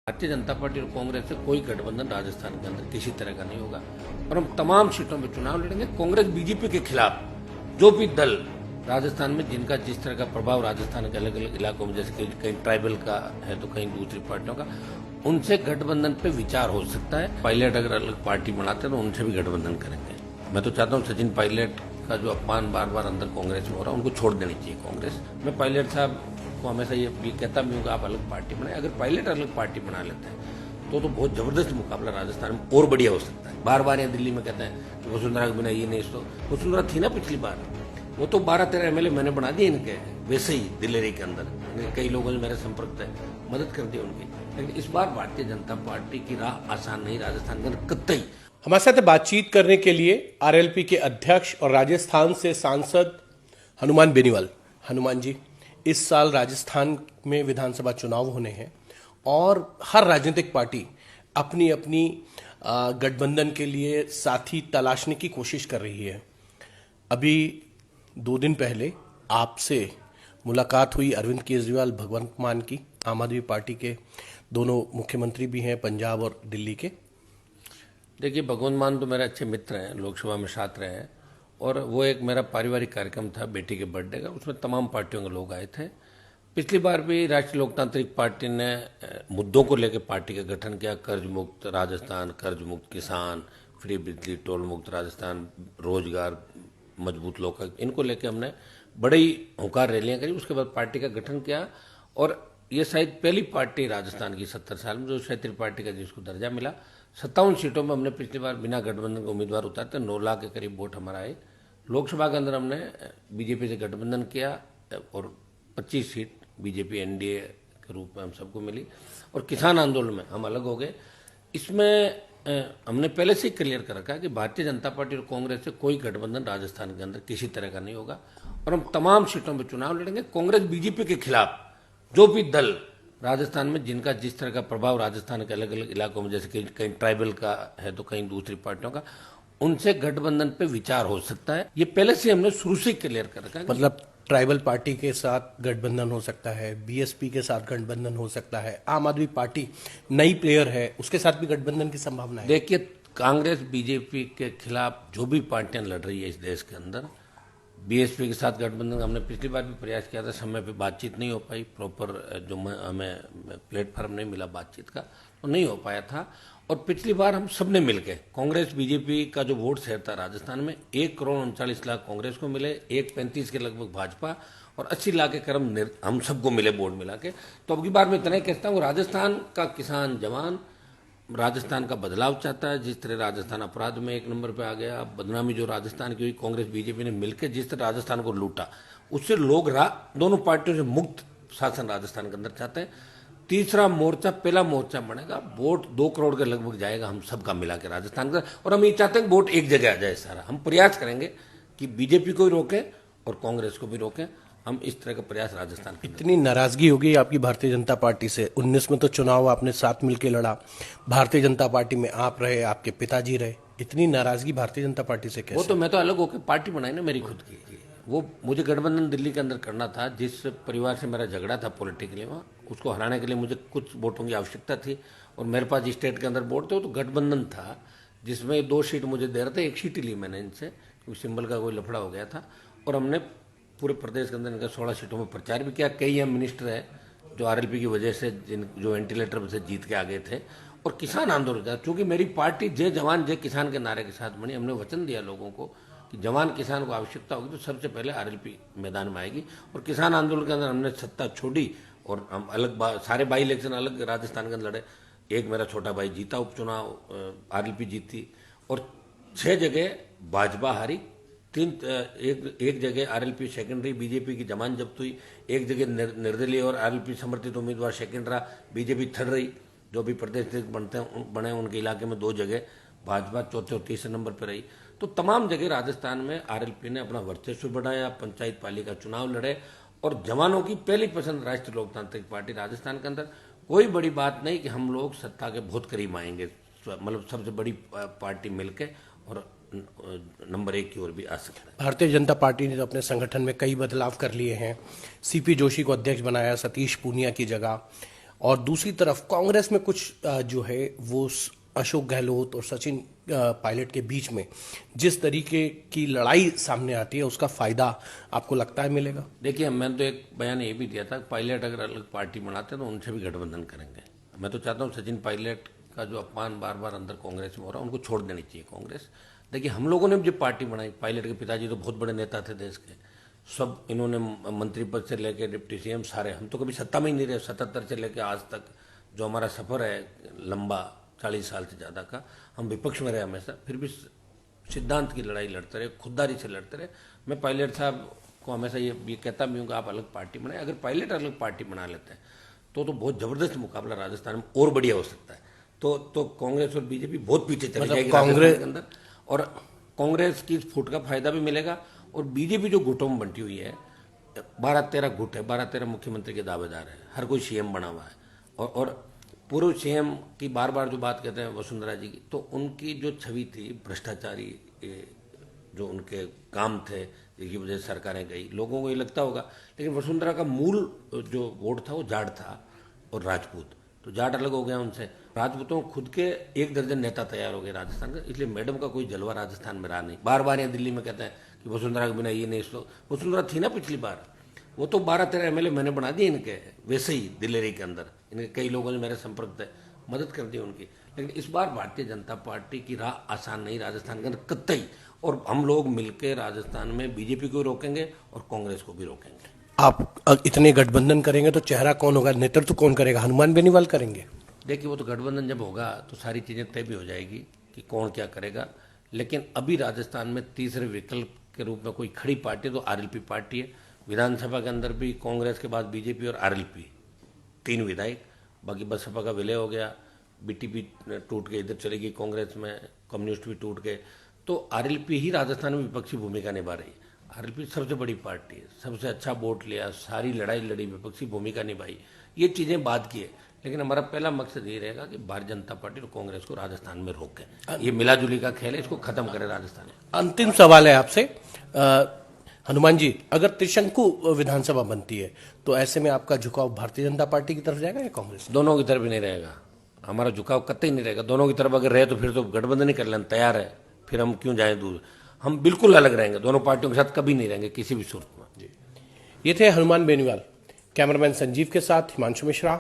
Bharatiya Janata party और कांग्रेस से कोई गठबंधन राजस्थान के अंदर किसी तरह का नहीं होगा और हम तमाम सीटों में चुनाव लड़ेंगे। कांग्रेस बीजेपी के खिलाफ जो भी दल राजस्थान में जिनका जिस तरह का प्रभाव राजस्थान के अलग अलग इलाकों में, जैसे कहीं ट्राइबल का है तो कहीं दूसरी पार्टियों का, उनसे गठबंधन पे विचार हो सकता है। पायलट अगर अलग पार्टी बनाते हैं तो उनसे भी गठबंधन करेंगे। मैं तो चाहता हूँ सचिन पायलट का जो अपमान बार बार अंदर कांग्रेस में हो रहा है उनको छोड़ देनी चाहिए कांग्रेस। मैं पायलट साहब को हमेशा ये भी कहता भी हूँ कि आप अलग पार्टी बनाए। अगर पायलट अलग पार्टी बना लेते हैं तो बहुत जबरदस्त मुकाबला राजस्थान में और बढ़िया हो सकता है। बार बार यहाँ दिल्ली में कहते हैं कि वसुंधरा के बिना ये नहीं, तो वसुंधरा थी ना पिछली बार, वो तो 12-13 एमएलए मैंने बना दिए इनके, वैसे ही दिल्ली के अंदर कई लोगों ने मेरे संपर्क से मदद कर दी उनकी। लेकिन इस बार भारतीय जनता पार्टी की राह आसान नहीं राजस्थान के अंदर कतई। हमारे साथ बातचीत करने के लिए आरएलपी के अध्यक्ष और राजस्थान से सांसद हनुमान बेनीवाल। हनुमान जी, इस साल राजस्थान में विधानसभा चुनाव होने हैं और हर राजनीतिक पार्टी अपनी अपनी गठबंधन के लिए साथी तलाशने की कोशिश कर रही है। अभी 2 दिन पहले आपसे मुलाकात हुई अरविंद केजरीवाल, भगवंत मान की, आम आदमी पार्टी के दोनों मुख्यमंत्री भी हैं पंजाब और दिल्ली के। देखिए, भगवंत मान तो मेरे अच्छे मित्र हैं, लोकसभा में साथ रहे हैं और वो एक मेरा पारिवारिक कार्यक्रम था बेटी के बर्थडे का, उसमें तमाम पार्टियों के लोग आए थे। पिछली बार भी राष्ट्रीय लोकतांत्रिक पार्टी ने मुद्दों को लेकर पार्टी का गठन किया। कर्ज मुक्त राजस्थान, कर्ज मुक्त किसान, फ्री बिजली, टोल मुक्त राजस्थान, रोजगार, मजबूत लोक, इनको लेकर हमने बड़ी हुंकार रैलियां करी। उसके बाद पार्टी का गठन किया और ये शायद पहली पार्टी राजस्थान की 70 साल में जो क्षेत्रीय पार्टी का जिसको दर्जा मिला। 57 सीटों में हमने पिछली बार बिना गठबंधन के उम्मीदवार उतारते 9 लाख के करीब वोट हमारा आए। लोकसभा के अंदर हमने बीजेपी से गठबंधन किया और 25 सीट बीजेपी एनडीए के रूप में हम सबको मिली और किसान आंदोलन में हम अलग हो गए। इसमें हमने पहले से ही क्लियर कर रखा है कि भारतीय जनता पार्टी और कांग्रेस से कोई गठबंधन राजस्थान के अंदर किसी तरह का नहीं होगा और हम तमाम सीटों में चुनाव लड़ेंगे। कांग्रेस बीजेपी के खिलाफ जो भी दल राजस्थान में जिनका जिस तरह का प्रभाव राजस्थान के अलग अलग इलाकों में, जैसे कहीं ट्राइबल का है तो कहीं दूसरी पार्टियों का, उनसे गठबंधन पे विचार हो सकता है। ये पहले से हमने शुरू से क्लियर कर रखा है। मतलब ट्राइबल पार्टी के साथ गठबंधन हो सकता है, बीएसपी के साथ गठबंधन हो सकता है, आम आदमी पार्टी नई प्लेयर है उसके साथ भी गठबंधन की संभावना है। देखिए, कांग्रेस बीजेपी के खिलाफ जो भी पार्टियां लड़ रही है इस देश के अंदर, बीएसपी के साथ गठबंधन हमने पिछली बार भी प्रयास किया था, समय पे बातचीत नहीं हो पाई, प्रॉपर जो हमें प्लेटफॉर्म नहीं मिला बातचीत का, तो नहीं हो पाया था। और पिछली बार हम सबने मिलकर, कांग्रेस बीजेपी का जो वोट शेयर था राजस्थान में, 1,39,00,000 कांग्रेस को मिले, 1,35 के लगभग भाजपा और 80 लाख के कर्म हम सबको मिले वोट मिला के। तो अब की बार मैं इतना ही कहता हूँ, राजस्थान का किसान जवान राजस्थान का बदलाव चाहता है। जिस तरह राजस्थान अपराध में 1 नंबर पे आ गया, बदनामी जो राजस्थान की हुई, कांग्रेस बीजेपी ने मिलकर जिस तरह राजस्थान को लूटा, उससे लोग दोनों पार्टियों से मुक्त शासन राजस्थान के अंदर चाहते हैं। तीसरा मोर्चा, पहला मोर्चा बनेगा, वोट 2 करोड़ के लगभग जाएगा हम सबका मिला के राजस्थान का, और हम ये चाहते हैं कि वोट एक जगह आ जाए सारा। हम प्रयास करेंगे कि बीजेपी को भी रोकें और कांग्रेस को भी रोकें। हम इस तरह का प्रयास राजस्थान के इतनी नाराजगी होगी आपकी भारतीय जनता पार्टी से। 19 में तो चुनाव आपने साथ मिलकर लड़ा, भारतीय जनता पार्टी में आप रहे, आपके पिताजी रहे, इतनी नाराजगी भारतीय जनता पार्टी से कैसे? वो तो मैं तो अलग होकर पार्टी बनाई ना मेरी खुद की। वो मुझे गठबंधन दिल्ली के अंदर करना था। जिस परिवार से मेरा झगड़ा था पॉलिटिकली, वहाँ उसको हराने के लिए मुझे कुछ वोटों की आवश्यकता थी और मेरे पास स्टेट के अंदर वोट थे, तो गठबंधन था जिसमें 2 सीट मुझे दे रहे थे, 1 सीट ही ली मैंने इनसे क्योंकि सिंबल का कोई लफड़ा हो गया था। और हमने पूरे प्रदेश के अंदर इनका 16 सीटों में प्रचार भी किया। कई हम मिनिस्टर है जो आरएलपी की वजह से जो वेंटिलेटर से जीत के आ गए थे। और किसान आंदोलन था, चूंकि मेरी पार्टी जय जवान जय किसान के नारे के साथ बनी, हमने वचन दिया लोगों को कि जवान किसान को आवश्यकता होगी तो सबसे पहले आरएलपी मैदान में आएगी। और किसान आंदोलन के अंदर हमने सत्ता छोड़ी और हम अलग सारे बाई इलेक्शन अलग राजस्थान के अंदर लड़े। एक मेरा छोटा भाई जीता उपचुनाव, आरएलपी जीती, और 6 जगह भाजपा हारी, एक जगह आरएलपी सेकंड रही, बीजेपी की जमान जब्त हुई, एक जगह निर्दलीय और आरएलपी समर्थित उम्मीदवार सेकंड रहा, बीजेपी थर्ड रही। जो भी प्रदेश बने उनके इलाके में 2 जगह भाजपा चौथे और तीसरे नंबर पर रही। तो तमाम जगह राजस्थान में आरएलपी ने अपना वर्चस्व बढ़ाया, पंचायत पालिका चुनाव लड़े और जवानों की पहली पसंद राष्ट्रीय लोकतांत्रिक पार्टी राजस्थान के अंदर। कोई बड़ी बात नहीं कि हम लोग सत्ता के बहुत करीब आएंगे, मतलब सबसे बड़ी पार्टी मिलके और नंबर 1 की ओर भी आ सकता है। भारतीय जनता पार्टी ने तो अपने संगठन में कई बदलाव कर लिए हैं। सीपी जोशी को अध्यक्ष बनाया, सतीश पूनिया की जगह, और दूसरी तरफ कांग्रेस में कुछ जो है वो अशोक गहलोत और सचिन पायलट के बीच में जिस तरीके की लड़ाई सामने आती है उसका फायदा आपको लगता है मिलेगा? देखिए, मैंने तो एक बयान ये भी दिया था, पायलट अगर अलग पार्टी बनाते हैं तो उनसे भी गठबंधन करेंगे। मैं तो चाहता हूँ सचिन पायलट का जो अपमान बार बार अंदर कांग्रेस में हो रहा है उनको छोड़ देनी चाहिए कांग्रेस। देखिए, हम लोगों ने भी जब पार्टी बनाई, पायलट के पिताजी तो बहुत बड़े नेता थे देश के, सब इन्होंने मंत्री पद से लेके डिप्टी सीएम सारे, हम तो कभी सत्ता में ही नहीं रहे। 77 से लेके आज तक जो हमारा सफर है लंबा 40 साल से ज़्यादा का, हम विपक्ष में रहे हमेशा, फिर भी सिद्धांत की लड़ाई लड़ते रहे, खुददारी से लड़ते रहे। मैं पायलट साहब को हमेशा ये कहता भी हूँ कि आप अलग पार्टी बनाए। अगर पायलट अलग पार्टी बना लेते हैं तो बहुत जबरदस्त मुकाबला राजस्थान में और बढ़िया हो सकता है। तो कांग्रेस और बीजेपी बहुत पीछे चली जाएगी कांग्रेस के अंदर, और कांग्रेस की इस फूट का फायदा भी मिलेगा। और बीजेपी जो गुटों में बंटी हुई है, 12-13 गुट है, 12-13 मुख्यमंत्री के दावेदार है, हर कोई सीएम बना हुआ है। और पूर्व सीएम की बार बार जो बात कहते हैं वसुंधरा जी की, तो उनकी जो छवि थी भ्रष्टाचारी, जो उनके काम थे जिसकी वजह से सरकारें गई, लोगों को ये लगता होगा। लेकिन वसुंधरा का मूल जो वोट था वो जाट था और राजपूत, तो जाट अलग हो गया उनसे। राजपूतों खुद के 1 दर्जन नेता तैयार हो गए राजस्थान का, इसलिए मैडम का कोई जलवा राजस्थान में रहा नहीं। बार बार यहाँ दिल्ली में कहते हैं कि वसुंधरा के बिना ये नहीं, इसको वसुंधरा थी ना पिछली बार, वो तो 12-13 एमएलए मैंने बना दिए इनके, वैसे ही दिल्ली के अंदर इनके कई लोगों ने मेरे संपर्क थे, मदद कर दी उनकी। लेकिन इस बार भारतीय जनता पार्टी की राह आसान नहीं राजस्थान के अंदर कतई, और हम लोग मिलकर राजस्थान में बीजेपी को रोकेंगे और कांग्रेस को भी रोकेंगे। आप इतने गठबंधन करेंगे तो चेहरा कौन होगा, नेतृत्व कौन करेगा? हनुमान बेनीवाल करेंगे? देखिए, वो तो गठबंधन जब होगा तो सारी चीज़ें तय भी हो जाएगी कि कौन क्या करेगा। लेकिन अभी राजस्थान में तीसरे विकल्प के रूप में कोई खड़ी पार्टी तो आरएलपी पार्टी है। विधानसभा के अंदर भी कांग्रेस के बाद बीजेपी और आरएलपी 3 विधायक, बाकी बसपा का विलय हो गया, बीटीपी टूट के इधर चली गई कांग्रेस में, कम्युनिस्ट भी टूट गए, तो आरएलपी ही राजस्थान में विपक्षी भूमिका निभा रही है। आरएलपी सबसे बड़ी पार्टी है, सबसे अच्छा वोट लिया, सारी लड़ाई लड़ी, विपक्षी भूमिका निभाई, ये चीज़ें बाद की है। लेकिन हमारा पहला मकसद ये रहेगा कि भारतीय जनता पार्टी और कांग्रेस को राजस्थान में रोके। ये मिलाजुली का खेल है, इसको खत्म करे राजस्थान में। अंतिम सवाल है आपसे हनुमान जी, अगर त्रिशंकु विधानसभा बनती है तो ऐसे में आपका झुकाव भारतीय जनता पार्टी की तरफ जाएगा या कांग्रेस? दोनों की तरफ ही नहीं रहेगा, हमारा झुकाव कतई नहीं रहेगा। दोनों की तरफ अगर रहे तो फिर तो गठबंधन ही कर लेना तैयार है, फिर हम क्यों जाएं दूर। हम बिल्कुल अलग रहेंगे, दोनों पार्टियों के साथ कभी नहीं रहेंगे किसी भी सूरत में। ये थे हनुमान बेनीवाल। कैमरामैन संजीव के साथ हिमांशु मिश्रा,